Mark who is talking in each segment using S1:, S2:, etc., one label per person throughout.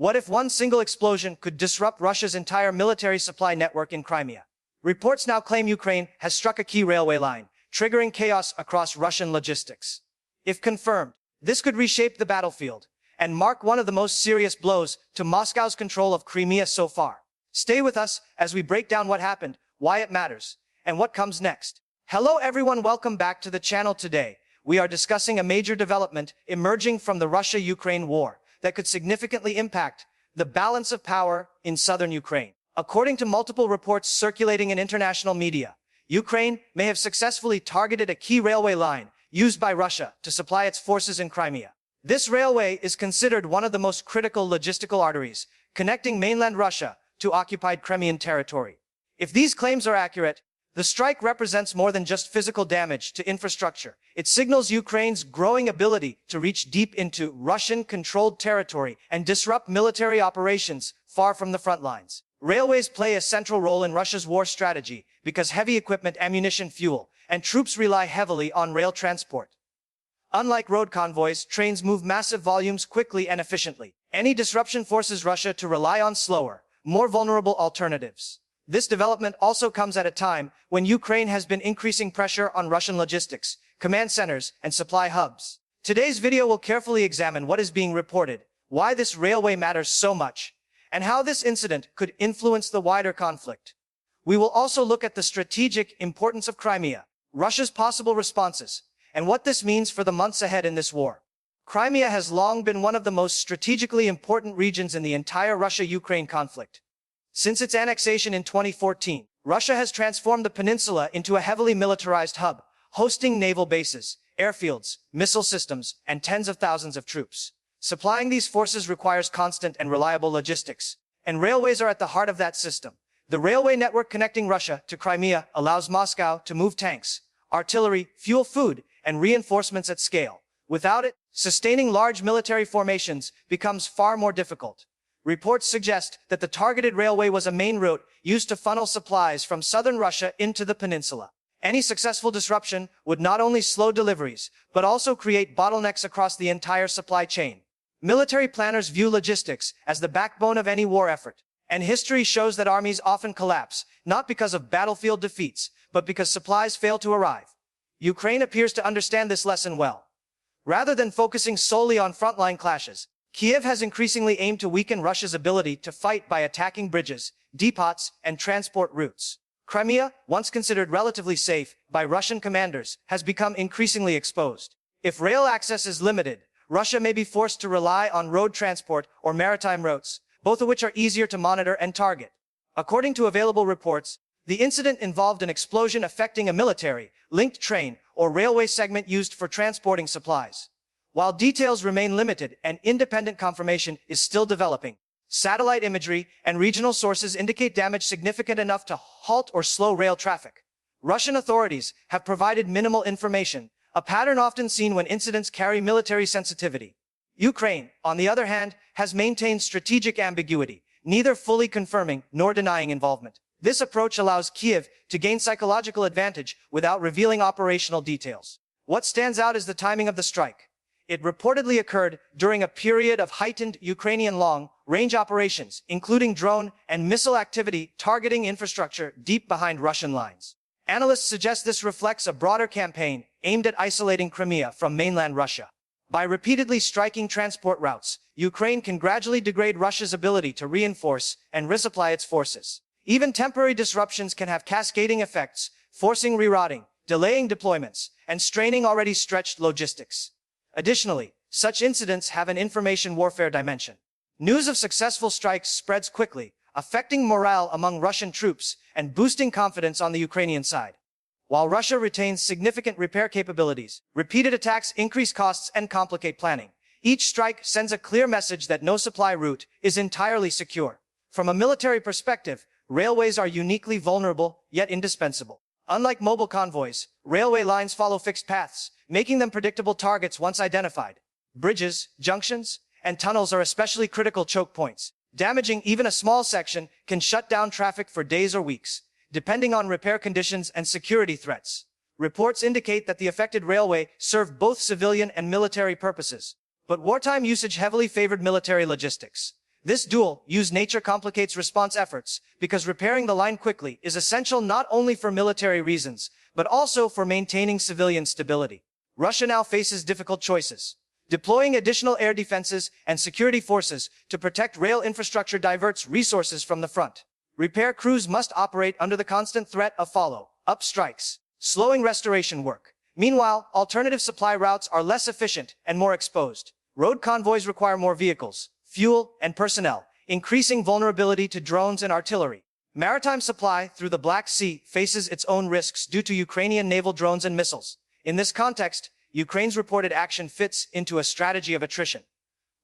S1: What if one single explosion could disrupt Russia's entire military supply network in Crimea? Reports now claim Ukraine has struck a key railway line, triggering chaos across Russian logistics. If confirmed, this could reshape the battlefield and mark one of the most serious blows to Moscow's control of Crimea so far. Stay with us as we break down what happened, why it matters, and what comes next. Hello everyone, welcome back to the channel. Today, we are discussing a major development emerging from the Russia-Ukraine war that could significantly impact the balance of power in southern Ukraine. According to multiple reports circulating in international media, Ukraine may have successfully targeted a key railway line used by Russia to supply its forces in Crimea. This railway is considered one of the most critical logistical arteries connecting mainland Russia to occupied Crimean territory. If these claims are accurate, the strike represents more than just physical damage to infrastructure. It signals Ukraine's growing ability to reach deep into Russian-controlled territory and disrupt military operations far from the front lines. Railways play a central role in Russia's war strategy because heavy equipment, ammunition, fuel, and troops rely heavily on rail transport. Unlike road convoys, trains move massive volumes quickly and efficiently. Any disruption forces Russia to rely on slower, more vulnerable alternatives. This development also comes at a time when Ukraine has been increasing pressure on Russian logistics, command centers, and supply hubs. Today's video will carefully examine what is being reported, why this railway matters so much, and how this incident could influence the wider conflict. We will also look at the strategic importance of Crimea, Russia's possible responses, and what this means for the months ahead in this war. Crimea has long been one of the most strategically important regions in the entire Russia-Ukraine conflict. Since its annexation in 2014, Russia has transformed the peninsula into a heavily militarized hub, hosting naval bases, airfields, missile systems, and tens of thousands of troops. Supplying these forces requires constant and reliable logistics, and railways are at the heart of that system. The railway network connecting Russia to Crimea allows Moscow to move tanks, artillery, fuel, food, and reinforcements at scale. Without it, sustaining large military formations becomes far more difficult. Reports suggest that the targeted railway was a main route used to funnel supplies from southern Russia into the peninsula. Any successful disruption would not only slow deliveries, but also create bottlenecks across the entire supply chain. Military planners view logistics as the backbone of any war effort, and history shows that armies often collapse, not because of battlefield defeats, but because supplies fail to arrive. Ukraine appears to understand this lesson well. Rather than focusing solely on frontline clashes, Kiev has increasingly aimed to weaken Russia's ability to fight by attacking bridges, depots, and transport routes. Crimea, once considered relatively safe by Russian commanders, has become increasingly exposed. If rail access is limited, Russia may be forced to rely on road transport or maritime routes, both of which are easier to monitor and target. According to available reports, the incident involved an explosion affecting a military-linked train or railway segment used for transporting supplies. While details remain limited and independent confirmation is still developing, satellite imagery and regional sources indicate damage significant enough to halt or slow rail traffic. Russian authorities have provided minimal information, a pattern often seen when incidents carry military sensitivity. Ukraine, on the other hand, has maintained strategic ambiguity, neither fully confirming nor denying involvement. This approach allows Kiev to gain psychological advantage without revealing operational details. What stands out is the timing of the strike. It reportedly occurred during a period of heightened Ukrainian long-range operations, including drone and missile activity targeting infrastructure deep behind Russian lines. Analysts suggest this reflects a broader campaign aimed at isolating Crimea from mainland Russia. By repeatedly striking transport routes, Ukraine can gradually degrade Russia's ability to reinforce and resupply its forces. Even temporary disruptions can have cascading effects, forcing rerouting, delaying deployments, and straining already stretched logistics. Additionally, such incidents have an information warfare dimension. News of successful strikes spreads quickly, affecting morale among Russian troops and boosting confidence on the Ukrainian side. While Russia retains significant repair capabilities, repeated attacks increase costs and complicate planning. Each strike sends a clear message that no supply route is entirely secure. From a military perspective, railways are uniquely vulnerable, yet indispensable. Unlike mobile convoys, railway lines follow fixed paths, making them predictable targets once identified. Bridges, junctions, and tunnels are especially critical choke points. Damaging even a small section can shut down traffic for days or weeks, depending on repair conditions and security threats. Reports indicate that the affected railway served both civilian and military purposes, but wartime usage heavily favored military logistics. This dual-use nature complicates response efforts because repairing the line quickly is essential not only for military reasons, but also for maintaining civilian stability. Russia now faces difficult choices. Deploying additional air defenses and security forces to protect rail infrastructure diverts resources from the front. Repair crews must operate under the constant threat of follow-up strikes, slowing restoration work. Meanwhile, alternative supply routes are less efficient and more exposed. Road convoys require more vehicles, fuel, and personnel, increasing vulnerability to drones and artillery. Maritime supply through the Black Sea faces its own risks due to Ukrainian naval drones and missiles. In this context, Ukraine's reported action fits into a strategy of attrition.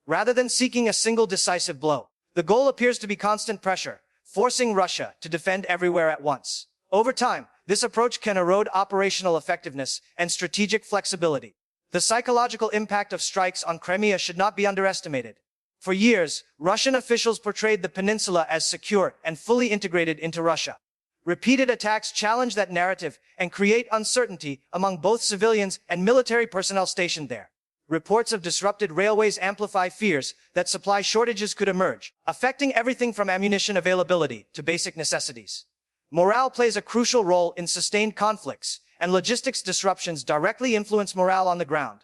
S1: Rather than seeking a single decisive blow, the goal appears to be constant pressure, forcing Russia to defend everywhere at once. Over time, this approach can erode operational effectiveness and strategic flexibility. The psychological impact of strikes on Crimea should not be underestimated. For years, Russian officials portrayed the peninsula as secure and fully integrated into Russia. Repeated attacks challenge that narrative and create uncertainty among both civilians and military personnel stationed there. Reports of disrupted railways amplify fears that supply shortages could emerge, affecting everything from ammunition availability to basic necessities. Morale plays a crucial role in sustained conflicts, and logistics disruptions directly influence morale on the ground.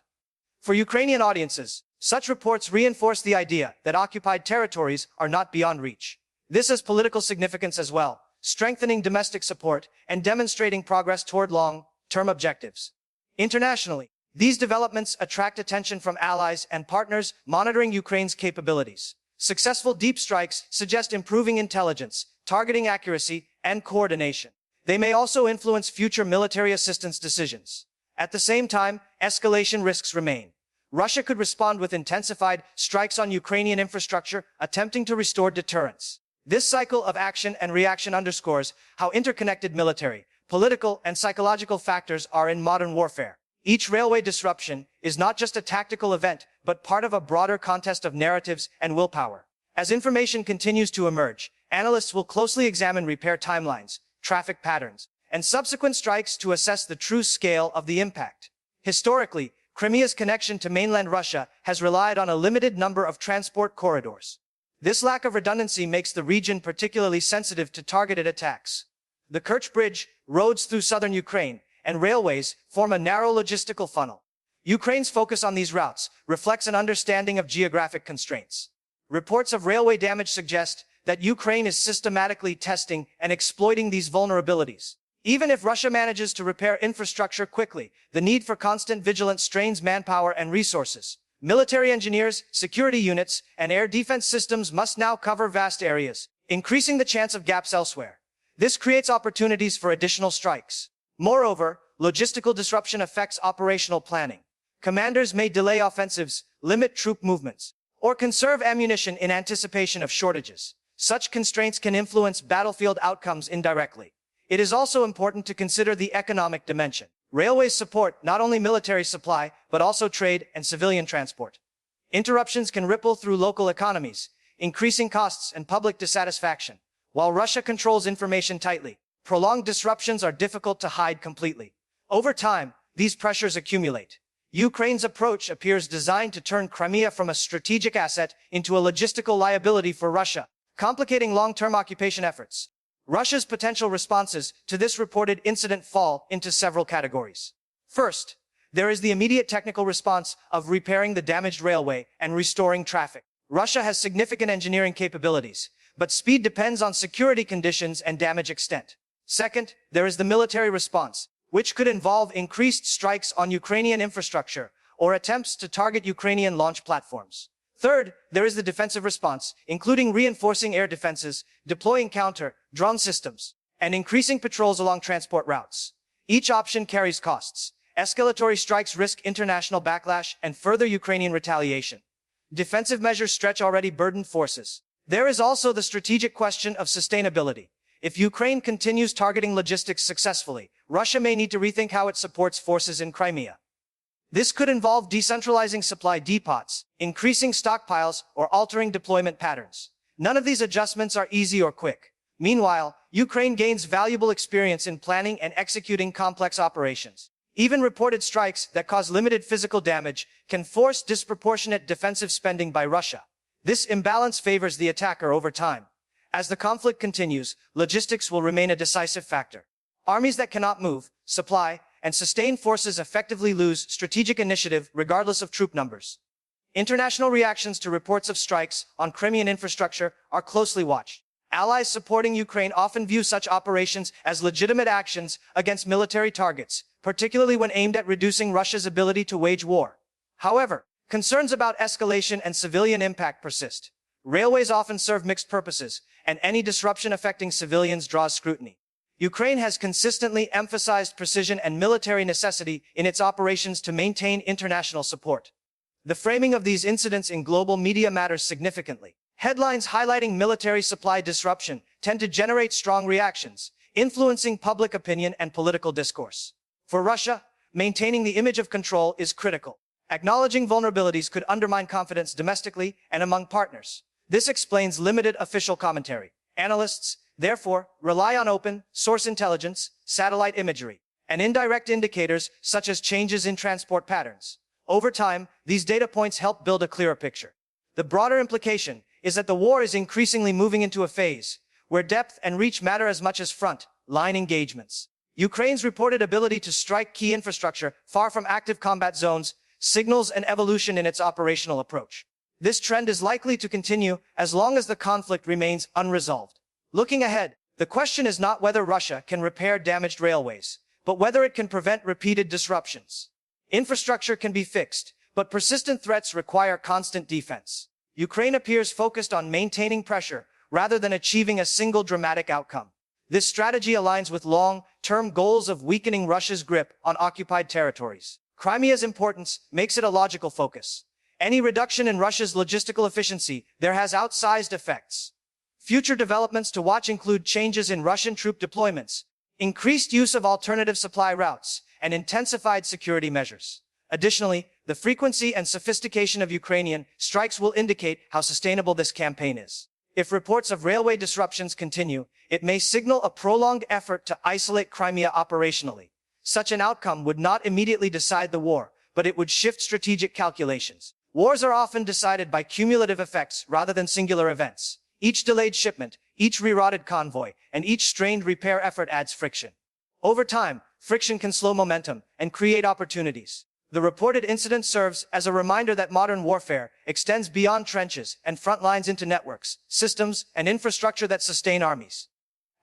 S1: For Ukrainian audiences, such reports reinforce the idea that occupied territories are not beyond reach. This has political significance as well, strengthening domestic support and demonstrating progress toward long-term objectives. Internationally, these developments attract attention from allies and partners monitoring Ukraine's capabilities. Successful deep strikes suggest improving intelligence, targeting accuracy, and coordination. They may also influence future military assistance decisions. At the same time, escalation risks remain. Russia could respond with intensified strikes on Ukrainian infrastructure, attempting to restore deterrence. This cycle of action and reaction underscores how interconnected military, political, and psychological factors are in modern warfare. Each railway disruption is not just a tactical event, but part of a broader contest of narratives and willpower. As information continues to emerge, analysts will closely examine repair timelines, traffic patterns, and subsequent strikes to assess the true scale of the impact. Historically, Crimea's connection to mainland Russia has relied on a limited number of transport corridors. This lack of redundancy makes the region particularly sensitive to targeted attacks. The Kerch Bridge, roads through southern Ukraine, and railways form a narrow logistical funnel. Ukraine's focus on these routes reflects an understanding of geographic constraints. Reports of railway damage suggest that Ukraine is systematically testing and exploiting these vulnerabilities. Even if Russia manages to repair infrastructure quickly, the need for constant vigilance strains manpower and resources. Military engineers, security units, and air defense systems must now cover vast areas, increasing the chance of gaps elsewhere. This creates opportunities for additional strikes. Moreover, logistical disruption affects operational planning. Commanders may delay offensives, limit troop movements, or conserve ammunition in anticipation of shortages. Such constraints can influence battlefield outcomes indirectly. It is also important to consider the economic dimension. Railways support not only military supply, but also trade and civilian transport. Interruptions can ripple through local economies, increasing costs and public dissatisfaction. While Russia controls information tightly, prolonged disruptions are difficult to hide completely. Over time, these pressures accumulate. Ukraine's approach appears designed to turn Crimea from a strategic asset into a logistical liability for Russia, complicating long-term occupation efforts. Russia's potential responses to this reported incident fall into several categories. First, there is the immediate technical response of repairing the damaged railway and restoring traffic. Russia has significant engineering capabilities, but speed depends on security conditions and damage extent. Second, there is the military response, which could involve increased strikes on Ukrainian infrastructure or attempts to target Ukrainian launch platforms. Third, there is the defensive response, including reinforcing air defenses, deploying counter-drone systems, and increasing patrols along transport routes. Each option carries costs. Escalatory strikes risk international backlash and further Ukrainian retaliation. Defensive measures stretch already burdened forces. There is also the strategic question of sustainability. If Ukraine continues targeting logistics successfully, Russia may need to rethink how it supports forces in Crimea. This could involve decentralizing supply depots, increasing stockpiles, or altering deployment patterns. None of these adjustments are easy or quick. Meanwhile, Ukraine gains valuable experience in planning and executing complex operations. Even reported strikes that cause limited physical damage can force disproportionate defensive spending by Russia. This imbalance favors the attacker over time. As the conflict continues, logistics will remain a decisive factor. Armies that cannot move, supply, and sustain forces effectively lose strategic initiative regardless of troop numbers. International reactions to reports of strikes on Crimean infrastructure are closely watched. Allies supporting Ukraine often view such operations as legitimate actions against military targets, particularly when aimed at reducing Russia's ability to wage war. However, concerns about escalation and civilian impact persist. Railways often serve mixed purposes, and any disruption affecting civilians draws scrutiny. Ukraine has consistently emphasized precision and military necessity in its operations to maintain international support. The framing of these incidents in global media matters significantly. Headlines highlighting military supply disruption tend to generate strong reactions, influencing public opinion and political discourse. For Russia, maintaining the image of control is critical. Acknowledging vulnerabilities could undermine confidence domestically and among partners. This explains limited official commentary. Analysts, therefore, rely on open, source intelligence, satellite imagery, and indirect indicators such as changes in transport patterns. Over time, these data points help build a clearer picture. The broader implication is that the war is increasingly moving into a phase where depth and reach matter as much as front-line engagements. Ukraine's reported ability to strike key infrastructure far from active combat zones signals an evolution in its operational approach. This trend is likely to continue as long as the conflict remains unresolved. Looking ahead, the question is not whether Russia can repair damaged railways, but whether it can prevent repeated disruptions. Infrastructure can be fixed, but persistent threats require constant defense. Ukraine appears focused on maintaining pressure rather than achieving a single dramatic outcome. This strategy aligns with long-term goals of weakening Russia's grip on occupied territories. Crimea's importance makes it a logical focus. Any reduction in Russia's logistical efficiency there has outsized effects. Future developments to watch include changes in Russian troop deployments, increased use of alternative supply routes, and intensified security measures. Additionally, the frequency and sophistication of Ukrainian strikes will indicate how sustainable this campaign is. If reports of railway disruptions continue, it may signal a prolonged effort to isolate Crimea operationally. Such an outcome would not immediately decide the war, but it would shift strategic calculations. Wars are often decided by cumulative effects rather than singular events. Each delayed shipment, each rerouted convoy, and each strained repair effort adds friction. Over time, friction can slow momentum and create opportunities. The reported incident serves as a reminder that modern warfare extends beyond trenches and front lines into networks, systems, and infrastructure that sustain armies.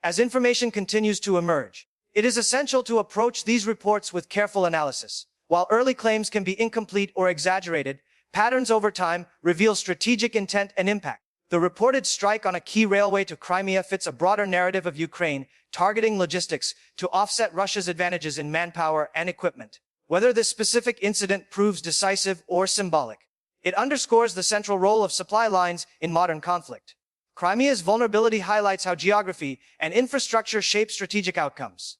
S1: As information continues to emerge, it is essential to approach these reports with careful analysis. While early claims can be incomplete or exaggerated, patterns over time reveal strategic intent and impact. The reported strike on a key railway to Crimea fits a broader narrative of Ukraine targeting logistics to offset Russia's advantages in manpower and equipment. Whether this specific incident proves decisive or symbolic, it underscores the central role of supply lines in modern conflict. Crimea's vulnerability highlights how geography and infrastructure shape strategic outcomes.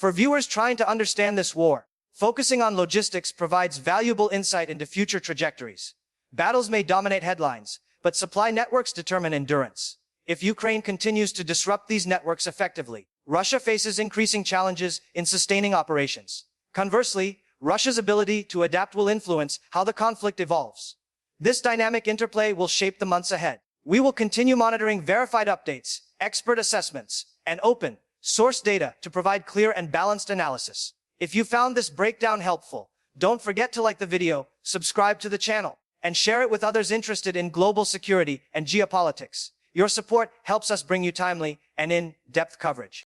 S1: For viewers trying to understand this war, focusing on logistics provides valuable insight into future trajectories. Battles may dominate headlines, but supply networks determine endurance. If Ukraine continues to disrupt these networks effectively, Russia faces increasing challenges in sustaining operations. Conversely, Russia's ability to adapt will influence how the conflict evolves. This dynamic interplay will shape the months ahead. We will continue monitoring verified updates, expert assessments, and open source data to provide clear and balanced analysis. If you found this breakdown helpful, don't forget to like the video, subscribe to the channel, and share it with others interested in global security and geopolitics. Your support helps us bring you timely and in-depth coverage.